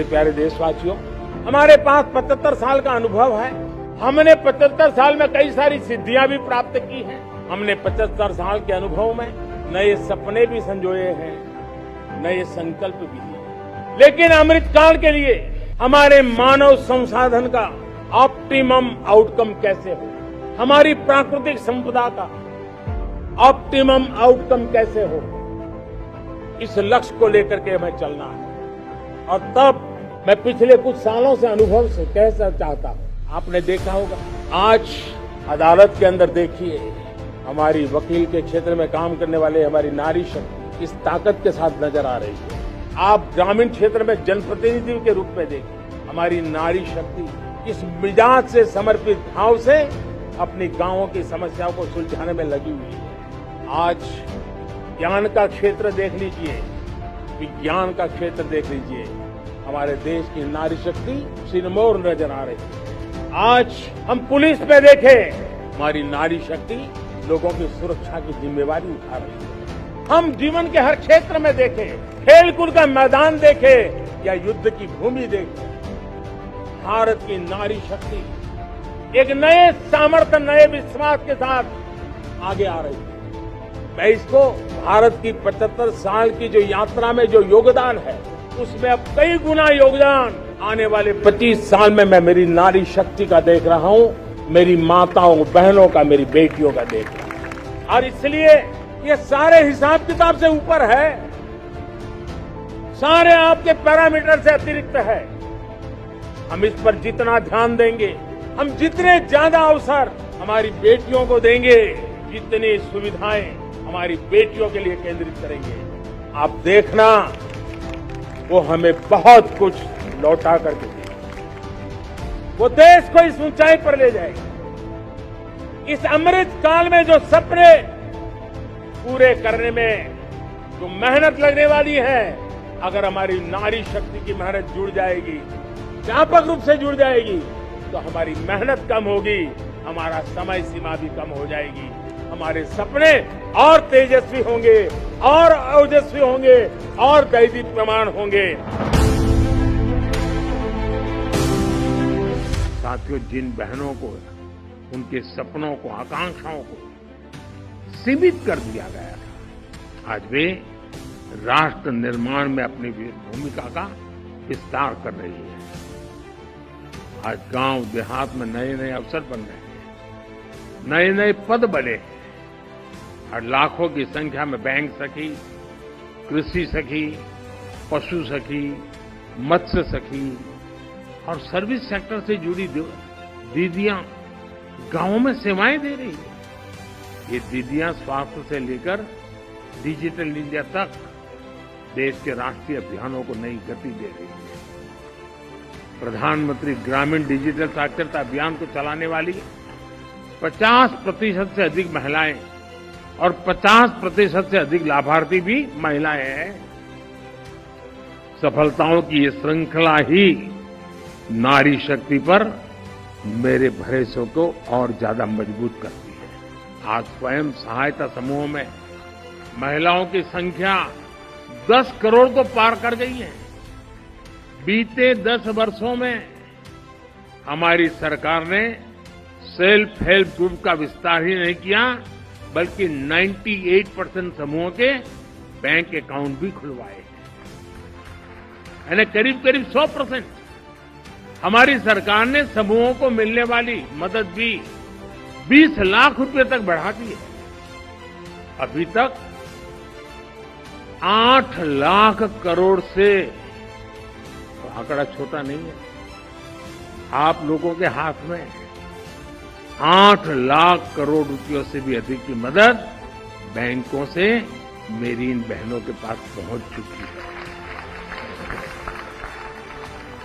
मेरे प्यारे देशवासियों, हमारे पास 75 साल का अनुभव है। हमने 75 साल में कई सारी सिद्धियां भी प्राप्त की हैं। हमने 75 साल के अनुभव में नए सपने भी संजोए हैं, नए संकल्प भी लिए। लेकिन अमृतकाल के लिए हमारे मानव संसाधन का ऑप्टिमम आउटकम कैसे हो, हमारी प्राकृतिक संपदा का ऑप्टिमम आउटकम कैसे हो, इस लक्ष्य को लेकर के हमें चलना है। और तब मैं पिछले कुछ सालों से अनुभव से कहना चाहता हूं, आपने देखा होगा आज अदालत के अंदर देखिए, हमारी वकील के क्षेत्र में काम करने वाले हमारी नारी शक्ति इस ताकत के साथ नजर आ रही है। आप ग्रामीण क्षेत्र में जनप्रतिनिधि के रूप में देखिए, हमारी नारी शक्ति इस मिजाज से समर्पित भाव से अपनी गांवों की समस्याओं को सुलझाने में लगी हुई है। आज ज्ञान का क्षेत्र देख लीजिए, विज्ञान का क्षेत्र देख लीजिए, हमारे देश की नारी शक्ति सिरमौर नजर आ रही है। आज हम पुलिस पे देखें, हमारी नारी शक्ति लोगों की सुरक्षा की जिम्मेवारी उठा रही है। हम जीवन के हर क्षेत्र में देखें, खेलकूद का मैदान देखें या युद्ध की भूमि देखें, भारत की नारी शक्ति एक नए सामर्थ्य, नए विश्वास के साथ आगे आ रही है। मैं इसको भारत की 75 साल की जो यात्रा में जो योगदान है, उसमें अब कई गुना योगदान आने वाले 25 साल में मैं मेरी नारी शक्ति का देख रहा हूं, मेरी माताओं बहनों का, मेरी बेटियों का देख रहा हूं। और इसलिए ये सारे हिसाब किताब से ऊपर है, सारे आपके पैरामीटर से अतिरिक्त है। हम इस पर जितना ध्यान देंगे, हम जितने ज्यादा अवसर हमारी बेटियों को देंगे, जितनी सुविधाएं हमारी बेटियों के लिए केंद्रित करेंगे, आप देखना वो हमें बहुत कुछ लौटा करके देगी। वो देश को इस ऊंचाई पर ले जाएगी। इस अमृत काल में जो सपने पूरे करने में जो मेहनत लगने वाली है, अगर हमारी नारी शक्ति की मेहनत जुड़ जाएगी, व्यापक रूप से जुड़ जाएगी, तो हमारी मेहनत कम होगी, हमारा समय सीमा भी कम हो जाएगी, हमारे सपने और तेजस्वी होंगे, और ओजस्वी होंगे, और दैदीप्यमान होंगे। साथियों, जिन बहनों को उनके सपनों को, आकांक्षाओं को सीमित कर दिया गया था, आज वे राष्ट्र निर्माण में अपनी भूमिका का विस्तार कर रही है। आज गांव देहात में नए नए अवसर बन रहे हैं, नए नए पद बने हैं, और लाखों की संख्या में बैंक सखी, कृषि सखी, पशु सखी, मत्स्य सखी और सर्विस सेक्टर से जुड़ी दीदियां गांवों में सेवाएं दे रही है। ये दीदियां स्वास्थ्य से लेकर डिजिटल इंडिया तक देश के राष्ट्रीय अभियानों को नई गति दे रही है। प्रधानमंत्री ग्रामीण डिजिटल साक्षरता अभियान को चलाने वाली 50% से अधिक महिलाएं और 50% से अधिक लाभार्थी भी महिलाएं हैं। सफलताओं की ये श्रृंखला ही नारी शक्ति पर मेरे भरोसे को और ज्यादा मजबूत करती है। आज स्वयं सहायता समूहों में महिलाओं की संख्या 10 करोड़ को पार कर गई है। बीते 10 वर्षों में हमारी सरकार ने सेल्फ हेल्प ग्रुप का विस्तार ही नहीं किया, बल्कि 98% समूहों के बैंक अकाउंट भी खुलवाए हैं। यानी करीब करीब 100% हमारी सरकार ने समूहों को मिलने वाली मदद भी 20 लाख रुपए तक बढ़ा दी है। अभी तक 8 लाख करोड़ से, तो आंकड़ा छोटा नहीं है, आप लोगों के हाथ में 8 लाख करोड़ रुपयों से भी अधिक की मदद बैंकों से मेरी इन बहनों के पास पहुंच चुकी है।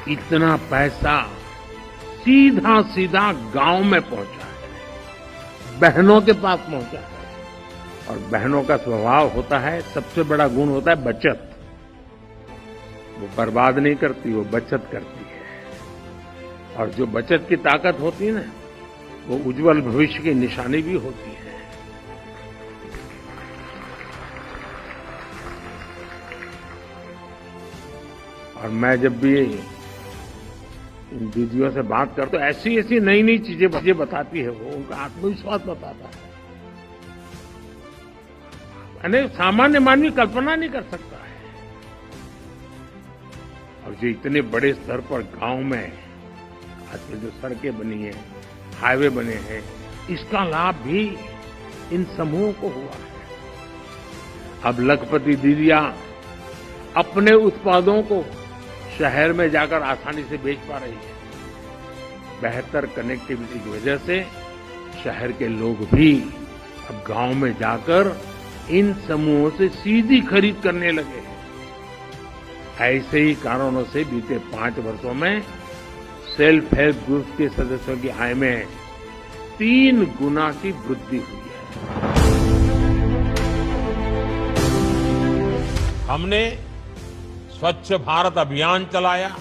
इतना पैसा सीधा सीधा गांव में पहुंचा है, बहनों के पास पहुंचा है। और बहनों का स्वभाव होता है, सबसे बड़ा गुण होता है बचत। वो बर्बाद नहीं करती, वो बचत करती है। और जो बचत की ताकत होती है ना, वो उज्जवल भविष्य की निशानी भी होती है। और मैं जब भी इन दीदियों से बात करता हूं, ऐसी ऐसी नई नई चीजें मुझे बताती है वो, उनका आत्मविश्वास बताता है। यानी सामान्य मानवी कल्पना नहीं कर सकता है। और जो इतने बड़े स्तर पर गांव में आजकल जो सड़कें बनी है, हाईवे बने हैं, इसका लाभ भी इन समूहों को हुआ है। अब लखपति दीदियां अपने उत्पादों को शहर में जाकर आसानी से बेच पा रही है। बेहतर कनेक्टिविटी की वजह से शहर के लोग भी अब गांव में जाकर इन समूहों से सीधी खरीद करने लगे हैं। ऐसे ही कारणों से बीते 5 वर्षों में सेल्फ हेल्प ग्रुप के सदस्यों की आय में 3 गुना की वृद्धि हुई है। हमने स्वच्छ भारत अभियान चलाया,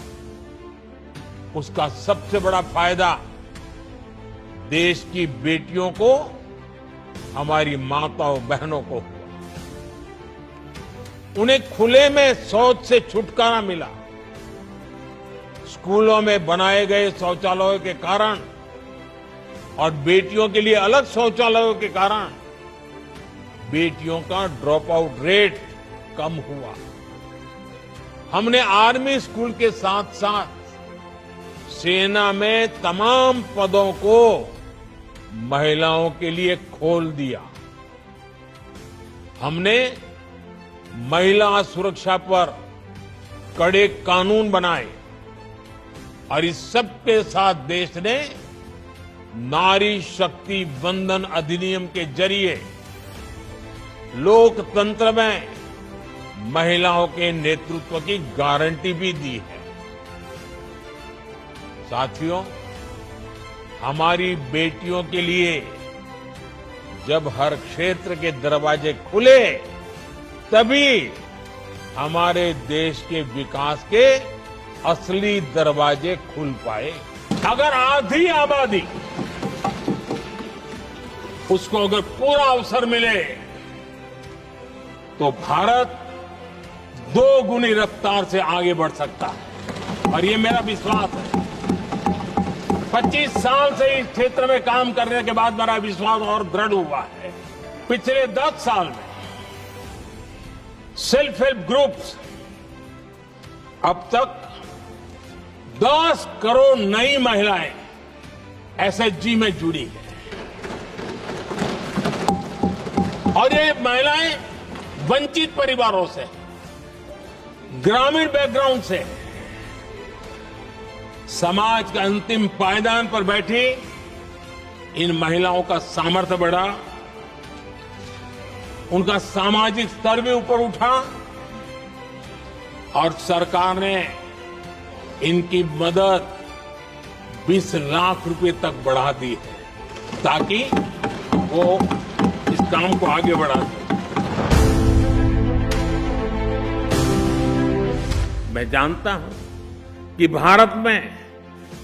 उसका सबसे बड़ा फायदा देश की बेटियों को, हमारी माताओं बहनों को हुआ। उन्हें खुले में शौच से छुटकारा मिला। स्कूलों में बनाए गए शौचालयों के कारण और बेटियों के लिए अलग शौचालयों के कारण बेटियों का ड्रॉप आउट रेट कम हुआ। हमने आर्मी स्कूल के साथ साथ सेना में तमाम पदों को महिलाओं के लिए खोल दिया। हमने महिला सुरक्षा पर कड़े कानून बनाए और इस सब के साथ देश ने नारी शक्ति वंदन अधिनियम के जरिए लोकतंत्र में महिलाओं के नेतृत्व की गारंटी भी दी है। साथियों, हमारी बेटियों के लिए जब हर क्षेत्र के दरवाजे खुले, तभी हमारे देश के विकास के असली दरवाजे खुल पाए। अगर आधी आबादी उसको अगर पूरा अवसर मिले तो भारत 2 गुनी रफ्तार से आगे बढ़ सकता है। और ये मेरा विश्वास है। 25 साल से इस क्षेत्र में काम करने के बाद मेरा विश्वास और दृढ़ हुआ है। पिछले 10 साल में सेल्फ हेल्प ग्रुप्स अब तक 10 करोड़ नई महिलाएं एसएचजी में जुड़ी है। और ये महिलाएं वंचित परिवारों से, ग्रामीण बैकग्राउंड से, समाज के अंतिम पायदान पर बैठी इन महिलाओं का सामर्थ्य बढ़ा, उनका सामाजिक स्तर भी ऊपर उठा और सरकार ने इनकी मदद 20 लाख रुपए तक बढ़ा दी है ताकि वो इस काम को आगे बढ़ा सके। मैं जानता हूं कि भारत में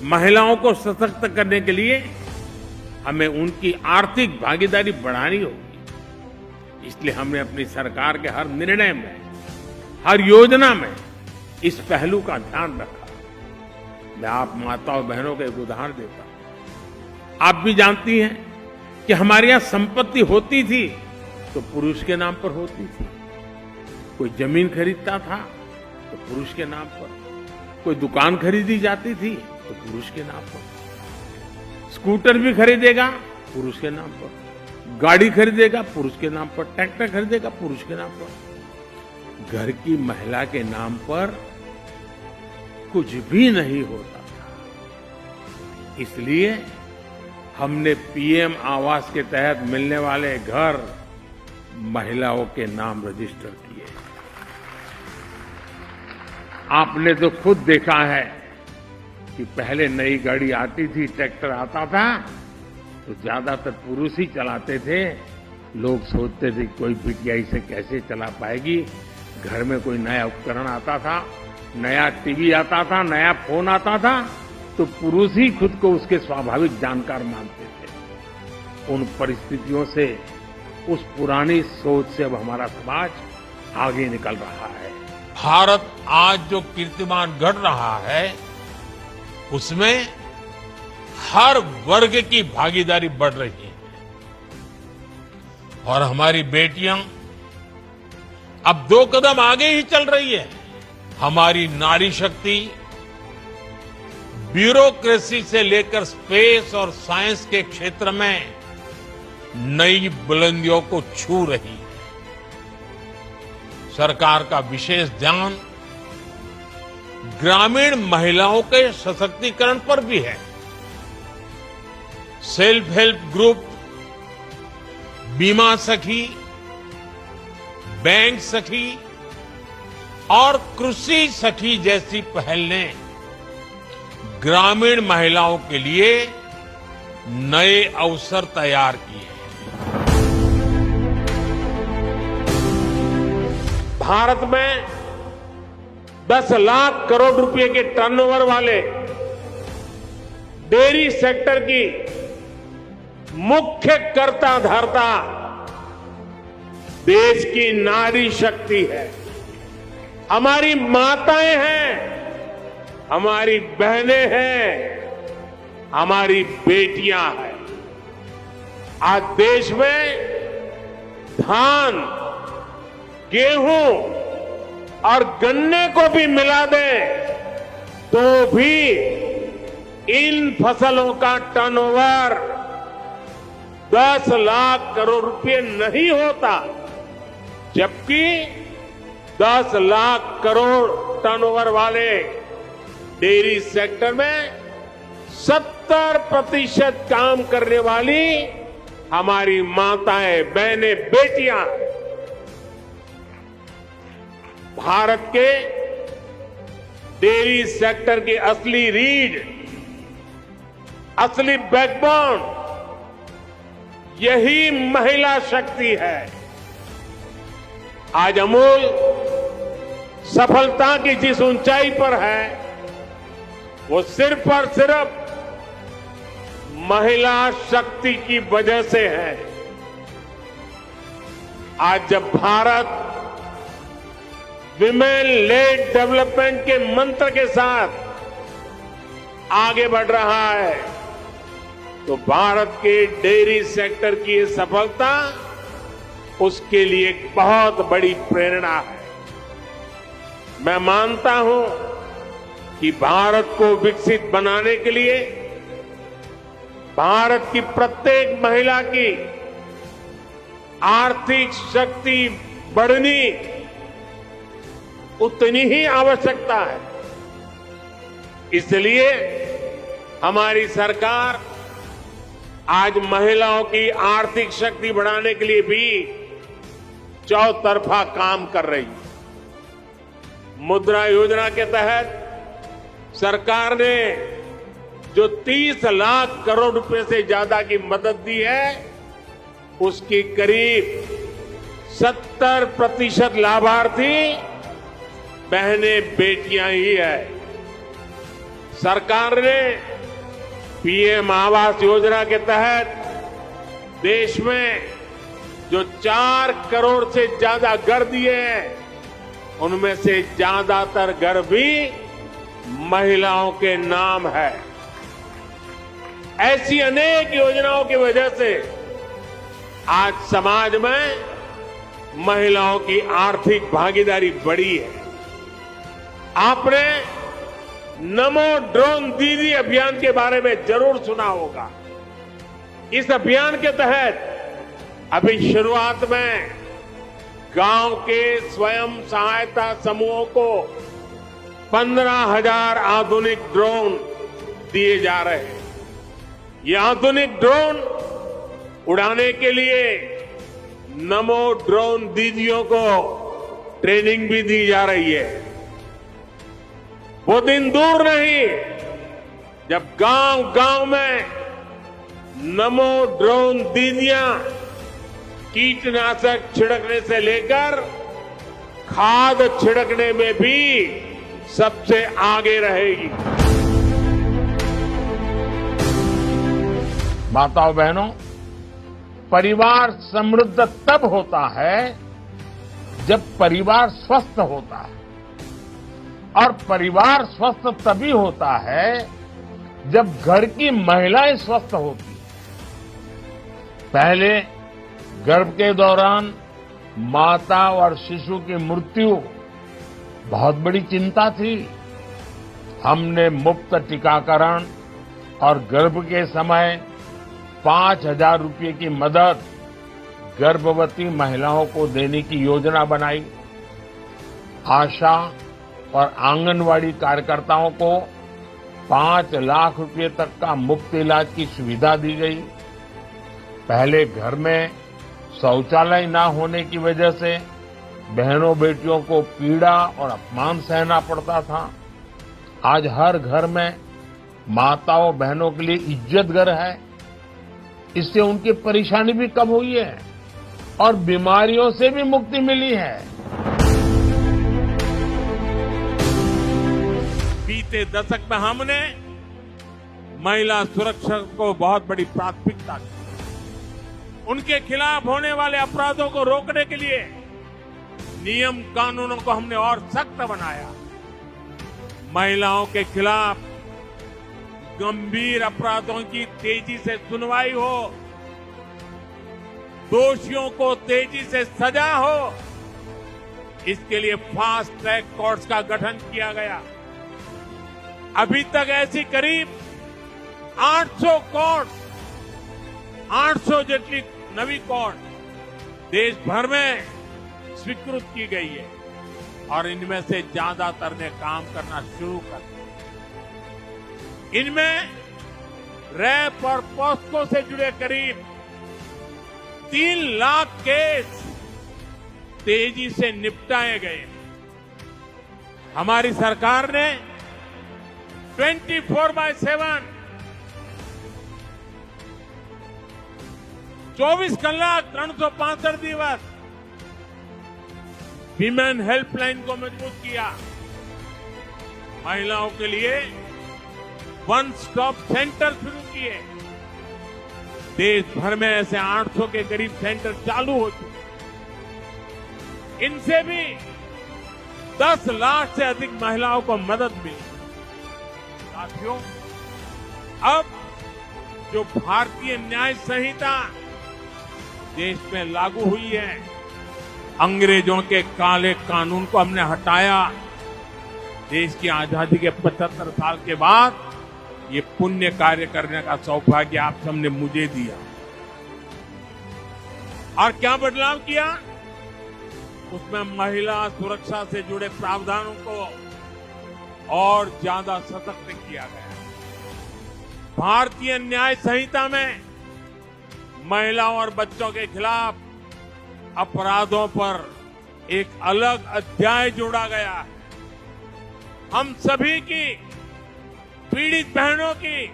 महिलाओं को सशक्त करने के लिए हमें उनकी आर्थिक भागीदारी बढ़ानी होगी। इसलिए हमने अपनी सरकार के हर निर्णय में, हर योजना में इस पहलू का ध्यान रखा। मैं आप माताओं बहनों का एक उदाहरण देता हूं। आप भी जानती हैं कि हमारे यहां संपत्ति होती थी तो पुरुष के नाम पर होती थी। कोई जमीन खरीदता था तो पुरुष के नाम पर, कोई दुकान खरीदी जाती थी तो पुरुष के नाम पर, स्कूटर भी खरीदेगा पुरुष के नाम पर, गाड़ी खरीदेगा पुरुष के नाम पर, ट्रैक्टर खरीदेगा पुरुष के नाम पर। घर की महिला के नाम पर कुछ भी नहीं होता था। इसलिए हमने पीएम आवास के तहत मिलने वाले घर महिलाओं के नाम रजिस्टर किए। आपने तो खुद देखा है कि पहले नई गाड़ी आती थी, ट्रैक्टर आता था तो ज्यादातर पुरुष ही चलाते थे। लोग सोचते थे कोई बिटिया इसे कैसे चला पाएगी। घर में कोई नया उपकरण आता था, नया टीवी आता था, नया फोन आता था तो पुरुष ही खुद को उसके स्वाभाविक जानकार मानते थे। उन परिस्थितियों से, उस पुरानी सोच से अब हमारा समाज आगे निकल रहा है। भारत आज जो कीर्तिमान गढ़ रहा है उसमें हर वर्ग की भागीदारी बढ़ रही है और हमारी बेटियां अब 2 कदम आगे ही चल रही है। हमारी नारी शक्ति ब्यूरोक्रेसी से लेकर स्पेस और साइंस के क्षेत्र में नई बुलंदियों को छू रही है। सरकार का विशेष ध्यान ग्रामीण महिलाओं के सशक्तिकरण पर भी है। सेल्फ हेल्प ग्रुप, बीमा सखी, बैंक सखी और कृषि सखी जैसी पहल ने ग्रामीण महिलाओं के लिए नए अवसर तैयार किए हैं। भारत में 10 लाख करोड़ रुपए के टर्नओवर वाले डेयरी सेक्टर की मुख्य कर्ता धर्ता देश की नारी शक्ति है। हमारी माताएं हैं, हमारी बहनें हैं, हमारी बेटियां हैं। आज देश में धान, गेहूं और गन्ने को भी मिला दें तो भी इन फसलों का टर्नओवर 10 लाख करोड़ रुपए नहीं होता, जबकि 10 लाख करोड़ टर्नओवर वाले डेयरी सेक्टर में 70% काम करने वाली हमारी माताएं, बहनें, बेटियां भारत के डेयरी सेक्टर की असली रीढ़, असली बैकबोन यही महिला शक्ति है। आज अमूल सफलता की जिस ऊंचाई पर है वो सिर्फ और सिर्फ महिला शक्ति की वजह से है। आज जब भारत विमेन लेड डेवलपमेंट के मंत्र के साथ आगे बढ़ रहा है तो भारत के डेयरी सेक्टर की ये सफलता उसके लिए एक बहुत बड़ी प्रेरणा है। मैं मानता हूं कि भारत को विकसित बनाने के लिए भारत की प्रत्येक महिला की आर्थिक शक्ति बढ़नी उतनी ही आवश्यकता है। इसलिए हमारी सरकार आज महिलाओं की आर्थिक शक्ति बढ़ाने के लिए भी चौतरफा काम कर रही है। मुद्रा योजना के तहत सरकार ने जो 30 लाख करोड़ रुपए से ज्यादा की मदद दी है उसकी करीब 70% लाभार्थी बहनें, बेटियां ही है। सरकार ने पीएम आवास योजना के तहत देश में जो 4 करोड़ से ज्यादा घर दिए हैं उनमें से ज्यादातर घर भी महिलाओं के नाम है। ऐसी अनेक योजनाओं की वजह से आज समाज में महिलाओं की आर्थिक भागीदारी बढ़ी है। आपने नमो ड्रोन दीदी अभियान के बारे में जरूर सुना होगा। इस अभियान के तहत अभी शुरुआत में गांव के स्वयं सहायता समूहों को 15,000 आधुनिक ड्रोन दिए जा रहे हैं। ये आधुनिक ड्रोन उड़ाने के लिए नमो ड्रोन दीदियों को ट्रेनिंग भी दी जा रही है। वो दिन दूर नहीं जब गांव-गांव में नमो ड्रोन दीदियां कीटनाशक छिड़कने से लेकर खाद छिड़कने में भी सबसे आगे रहेगी। माताओं बहनों, परिवार समृद्ध तब होता है जब परिवार स्वस्थ होता है। और परिवार स्वस्थ तभी होता है जब घर की महिलाएं स्वस्थ होती हैं। पहले गर्भ के दौरान माता और शिशु की मृत्यु बहुत बड़ी चिंता थी। हमने मुफ्त टीकाकरण और गर्भ के समय 5,000 रुपये की मदद गर्भवती महिलाओं को देने की योजना बनाई। आशा और आंगनवाड़ी कार्यकर्ताओं को 5 लाख रुपए तक का मुफ्त इलाज की सुविधा दी गई। पहले घर में शौचालय न होने की वजह से बहनों बेटियों को पीड़ा और अपमान सहना पड़ता था। आज हर घर में माताओं बहनों के लिए इज्जत घर है। इससे उनकी परेशानी भी कम हुई है और बीमारियों से भी मुक्ति मिली है। बीते दशक में हमने महिला सुरक्षा को बहुत बड़ी प्राथमिकता दी। उनके खिलाफ होने वाले अपराधों को रोकने के लिए नियम कानूनों को हमने और सख्त बनाया। महिलाओं के खिलाफ गंभीर अपराधों की तेजी से सुनवाई हो, दोषियों को तेजी से सजा हो, इसके लिए फास्ट ट्रैक कोर्ट्स का गठन किया गया। अभी तक ऐसी करीब 800 कोर्ट, 800 जेटली नवी कोर्ट देश भर में स्वीकृत की गई है और इनमें से ज्यादातर ने काम करना शुरू कर दिया। इनमें रैप और पॉस्को से जुड़े करीब 3 लाख केस तेजी से निपटाए गए। हमारी सरकार ने 24/7 24 घंटे 365 दिवस विमेन हेल्पलाइन को मजबूत किया। महिलाओं के लिए वन स्टॉप सेंटर शुरू किए। देश भर में ऐसे 800 के करीब सेंटर चालू हो चुके। इनसे भी 10 लाख से अधिक महिलाओं को मदद मिली। साथियों, अब जो भारतीय न्याय संहिता देश में लागू हुई है, अंग्रेजों के काले कानून को हमने हटाया। देश की आजादी के 75 साल के बाद ये पुण्य कार्य करने का सौभाग्य आप सबने मुझे दिया। और क्या बदलाव किया? उसमें महिला सुरक्षा से जुड़े प्रावधानों को और ज्यादा सशक्त किया गया। भारतीय न्याय संहिता में महिलाओं और बच्चों के खिलाफ अपराधों पर एक अलग अध्याय जोड़ा गया है। हम सभी की, पीड़ित बहनों की,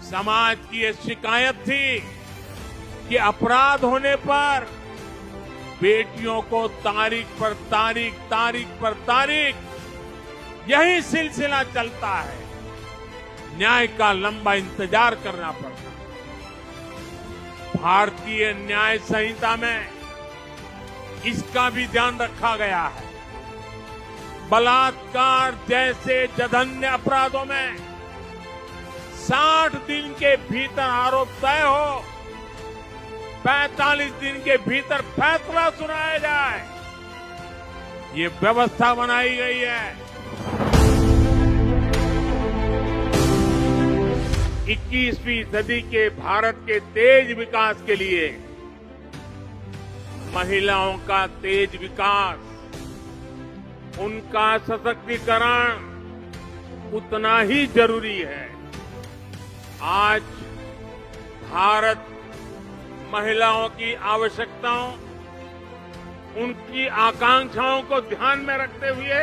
समाज की ये शिकायत थी कि अपराध होने पर बेटियों को तारीख पर तारीख, तारीख पर तारीख, यही सिलसिला चलता है। न्याय का लंबा इंतजार करना पड़ता है। भारतीय न्याय संहिता में इसका भी ध्यान रखा गया है। बलात्कार जैसे जघन्य अपराधों में 60 दिन के भीतर आरोप तय हो, 45 दिन के भीतर फैसला सुनाया जाए, ये व्यवस्था बनाई गई है। 21वीं सदी के भारत के तेज विकास के लिए महिलाओं का तेज विकास, उनका सशक्तिकरण उतना ही जरूरी है। आज भारत महिलाओं की आवश्यकताओं, उनकी आकांक्षाओं को ध्यान में रखते हुए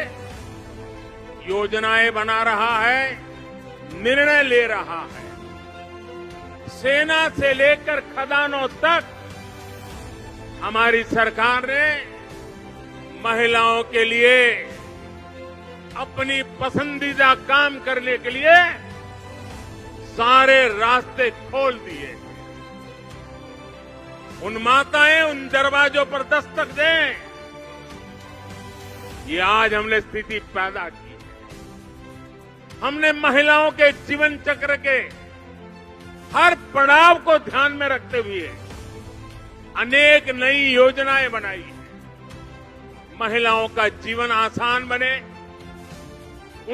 योजनाएं बना रहा है, निर्णय ले रहा है। सेना से लेकर खदानों तक हमारी सरकार ने महिलाओं के लिए अपनी पसंदीदा काम करने के लिए सारे रास्ते खोल दिए। उन माताएं उन दरवाजों पर दस्तक दें ये आज हमने स्थिति पैदा की है। हमने महिलाओं के जीवन चक्र के हर पड़ाव को ध्यान में रखते हुए अनेक नई योजनाएं बनाई हैं। महिलाओं का जीवन आसान बने,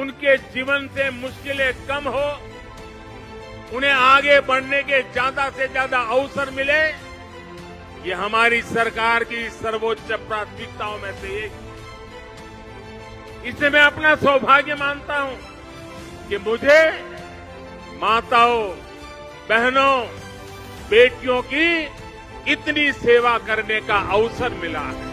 उनके जीवन से मुश्किलें कम हो, उन्हें आगे बढ़ने के ज्यादा से ज्यादा अवसर मिले, ये हमारी सरकार की सर्वोच्च प्राथमिकताओं में से एक है। इसे मैं अपना सौभाग्य मानता हूं कि मुझे माताओं, बहनों, बेटियों की इतनी सेवा करने का अवसर मिला है।